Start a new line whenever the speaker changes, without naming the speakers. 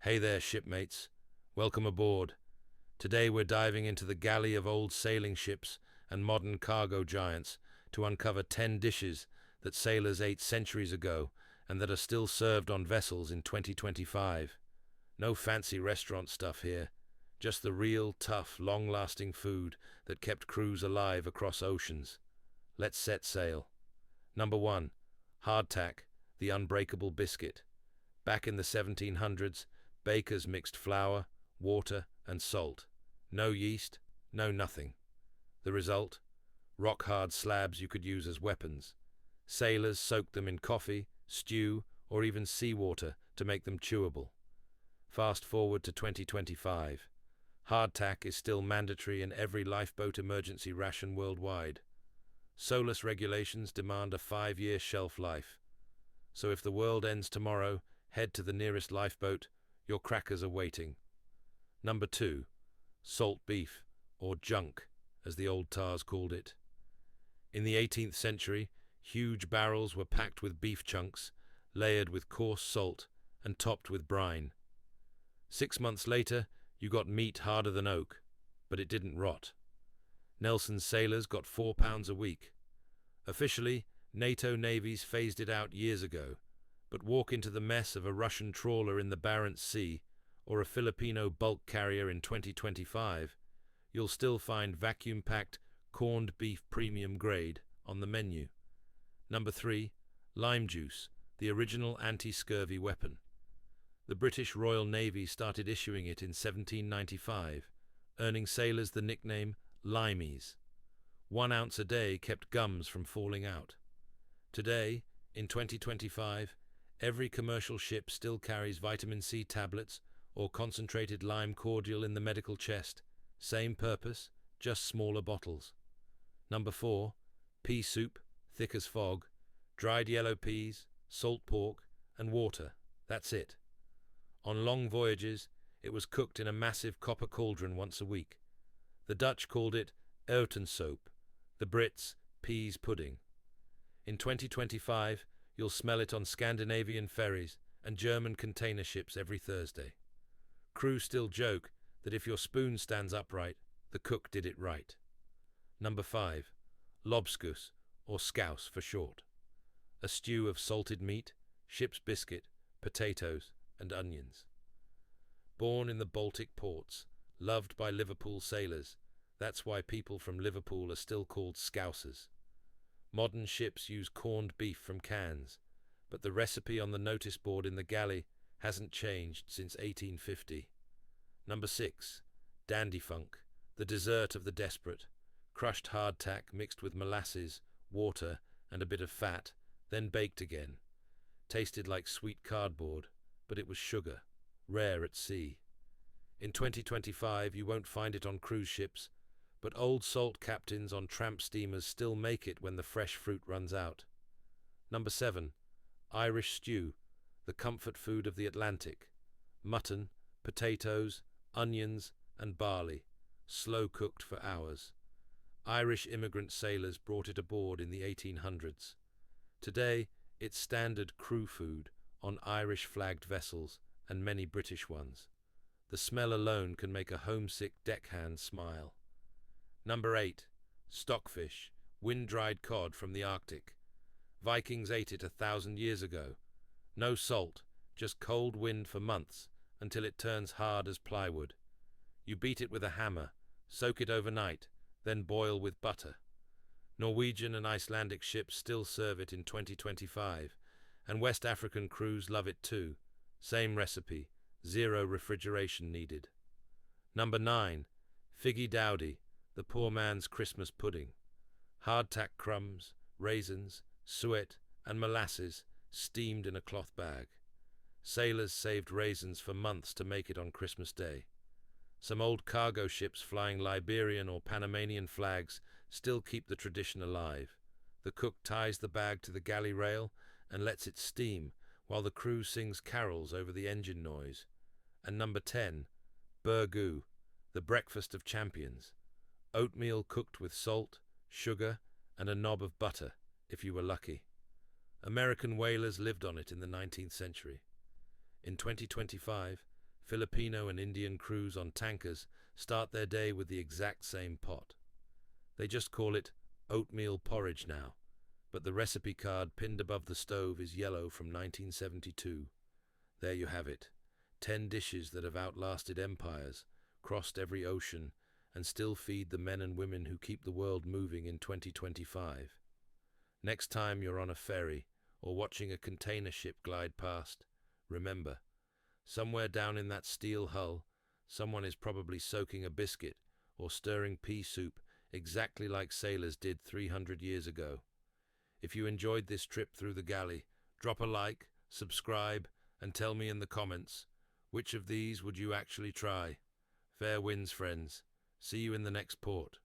Hey there, shipmates. Welcome aboard. Today we're diving into the galley of old sailing ships and modern cargo giants to uncover 10 dishes that sailors ate centuries ago and that are still served on vessels in 2025. No fancy restaurant stuff here, just the real, tough, long-lasting food that kept crews alive across oceans. Let's set sail. Number 1. Hardtack, the unbreakable biscuit. Back in the 1700s, bakers mixed flour, water, and salt. No yeast, no nothing. The result? Rock-hard slabs you could use as weapons. Sailors soaked them in coffee, stew, or even seawater to make them chewable. Fast forward to 2025. Hardtack is still mandatory in every lifeboat emergency ration worldwide. SOLAS regulations demand a 5-year shelf life. So if the world ends tomorrow, head to the nearest lifeboat. Your crackers are waiting. Number 2. Salt beef, or junk, as the old tars called it. In the 18th century, huge barrels were packed with beef chunks, layered with coarse salt, and topped with brine. 6 months later, you got meat harder than oak, but it didn't rot. Nelson's sailors got 4 pounds a week. Officially, NATO navies phased it out years ago, but walk into the mess of a Russian trawler in the Barents Sea or a Filipino bulk carrier in 2025, you'll still find vacuum-packed corned beef premium grade on the menu. Number 3. Lime juice, the original anti-scurvy weapon. The British Royal Navy started issuing it in 1795, earning sailors the nickname limeys. 1 ounce a day kept gums from falling out. Today, in 2025, every commercial ship still carries vitamin C tablets or concentrated lime cordial in the medical chest. Same purpose, just smaller bottles. Number 4. Pea soup, thick as fog, dried yellow peas, salt pork, and water. That's it. On long voyages, it was cooked in a massive copper cauldron once a week. The Dutch called it Uitensoep, the Brits peas pudding. In 2025, you'll smell it on Scandinavian ferries and German container ships every Thursday. Crew still joke that if your spoon stands upright, the cook did it right. Number 5. Lobscouse, or scouse for short. A stew of salted meat, ship's biscuit, potatoes, and onions. Born in the Baltic ports, loved by Liverpool sailors, that's why people from Liverpool are still called scousers. Modern ships use corned beef from cans, but the recipe on the notice board in the galley hasn't changed since 1850. Number 6. Dandy funk, the dessert of the desperate. Crushed hardtack mixed with molasses, water, and a bit of fat, then baked again. Tasted like sweet cardboard, but it was sugar, rare at sea. In 2025, you won't find it on cruise ships, but old salt captains on tramp steamers still make it when the fresh fruit runs out. Number 7. Irish stew, the comfort food of the Atlantic. Mutton, potatoes, onions, and barley, slow cooked for hours. Irish immigrant sailors brought it aboard in the 1800s. Today, it's standard crew food on Irish-flagged vessels and many British ones. The smell alone can make a homesick deckhand smile. Number 8. Stockfish, wind-dried cod from the Arctic. Vikings ate it 1,000 years ago. No salt, just cold wind for months until it turns hard as plywood. You beat it with a hammer, soak it overnight, then boil with butter. Norwegian and Icelandic ships still serve it in 2025, and West African crews love it too. Same recipe, 0 refrigeration needed. Number 9. Figgy Dowdy, the poor man's Christmas pudding. Hardtack crumbs, raisins, suet, and molasses steamed in a cloth bag. Sailors saved raisins for months to make it on Christmas Day. Some old cargo ships flying Liberian or Panamanian flags still keep the tradition alive. The cook ties the bag to the galley rail and lets it steam while the crew sings carols over the engine noise. And number 10, burgoo, the breakfast of champions. Oatmeal cooked with salt, sugar, and a knob of butter, if you were lucky. American whalers lived on it in the 19th century. In 2025, Filipino and Indian crews on tankers start their day with the exact same pot. They just call it oatmeal porridge now, but the recipe card pinned above the stove is yellow from 1972. There you have it. 10 dishes that have outlasted empires, crossed every ocean, and still feed the men and women who keep the world moving in 2025. Next time you're on a ferry or watching a container ship glide past, remember, somewhere down in that steel hull, someone is probably soaking a biscuit or stirring pea soup exactly like sailors did 300 years ago. If you enjoyed this trip through the galley, drop a like, subscribe, and tell me in the comments, which of these would you actually try? Fair winds, friends. See you in the next port.